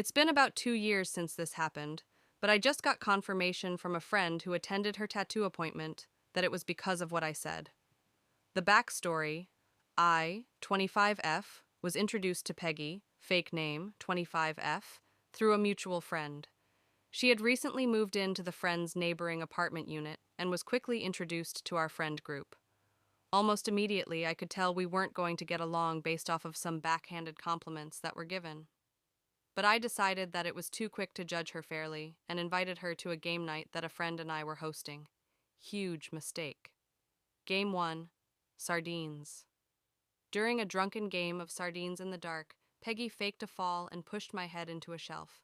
It's been about 2 years since this happened, but I just got confirmation from a friend who attended her tattoo appointment that it was because of what I said. The backstory: I, 25F, was introduced to Peggy, fake name 25F, through a mutual friend. She had recently moved into the friend's neighboring apartment unit and was quickly introduced to our friend group. Almost immediately, I could tell we weren't going to get along based off of some backhanded compliments that were given. But I decided that it was too quick to judge her fairly and invited her to a game night that a friend and I were hosting. Huge mistake. Game 1: Sardines. During a drunken game of sardines in the dark, Peggy faked a fall and pushed my head into a shelf.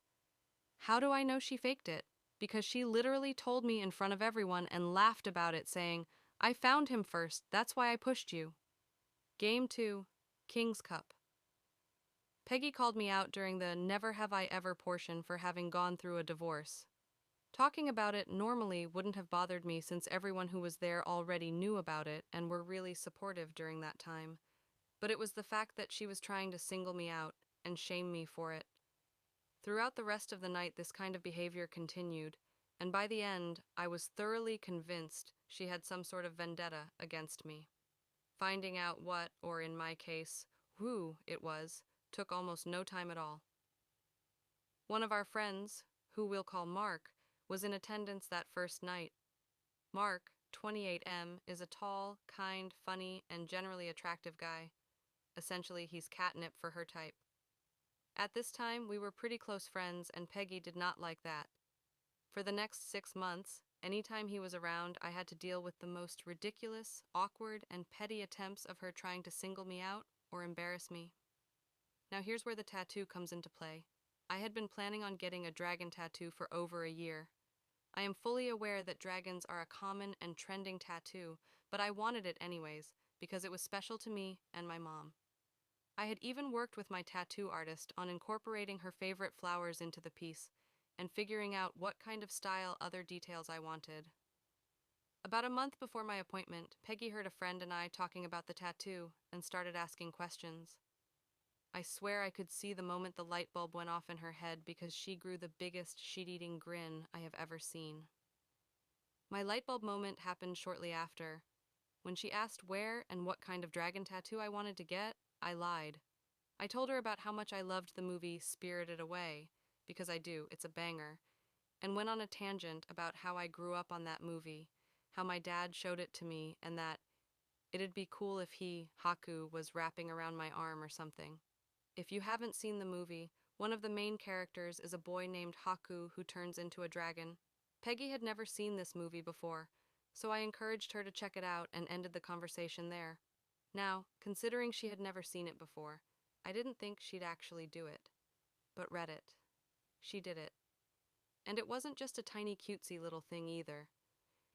How do I know she faked it? Because she literally told me in front of everyone and laughed about it, saying, "I found him first, that's why I pushed you." Game 2: King's Cup. Peggy called me out during the never have I ever portion for having gone through a divorce. Talking about it normally wouldn't have bothered me since everyone who was there already knew about it and were really supportive during that time. But it was the fact that she was trying to single me out and shame me for it. Throughout the rest of the night, this kind of behavior continued, and by the end, I was thoroughly convinced she had some sort of vendetta against me. Finding out what, or in my case, who it was, took almost no time at all. One of our friends, who we'll call Mark, was in attendance that first night. Mark, 28M, is a tall, kind, funny, and generally attractive guy. Essentially, he's catnip for her type. At this time, we were pretty close friends, and Peggy did not like that. For the next 6 months, anytime he was around, I had to deal with the most ridiculous, awkward, and petty attempts of her trying to single me out or embarrass me. Now here's where the tattoo comes into play. I had been planning on getting a dragon tattoo for over a year. I am fully aware that dragons are a common and trending tattoo, but I wanted it anyways, because it was special to me and my mom. I had even worked with my tattoo artist on incorporating her favorite flowers into the piece and figuring out what kind of style other details I wanted. About a month before my appointment, Peggy heard a friend and I talking about the tattoo and started asking questions. I swear I could see the moment the light bulb went off in her head because she grew the biggest sheet-eating grin I have ever seen. My light bulb moment happened shortly after. When she asked where and what kind of dragon tattoo I wanted to get, I lied. I told her about how much I loved the movie Spirited Away, because I do, it's a banger, and went on a tangent about how I grew up on that movie, how my dad showed it to me, and that it'd be cool if he, Haku, was wrapping around my arm or something. If you haven't seen the movie, one of the main characters is a boy named Haku who turns into a dragon. Peggy had never seen this movie before, so I encouraged her to check it out and ended the conversation there. Now, considering she had never seen it before, I didn't think she'd actually do it. But read it. She did it. And it wasn't just a tiny cutesy little thing either.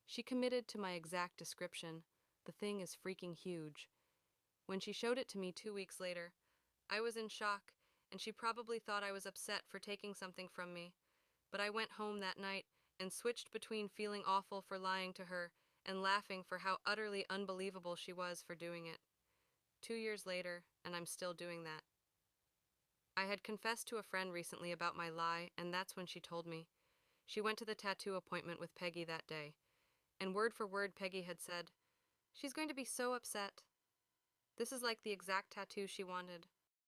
She committed to my exact description. The thing is freaking huge. When she showed it to me 2 weeks later, I was in shock, and she probably thought I was upset for taking something from me. But I went home that night and switched between feeling awful for lying to her and laughing for how utterly unbelievable she was for doing it. 2 years later, and I'm still doing that. I had confessed to a friend recently about my lie, and that's when she told me. She went to the tattoo appointment with Peggy that day, and word for word Peggy had said, "She's going to be so upset. This is like the exact tattoo she wanted."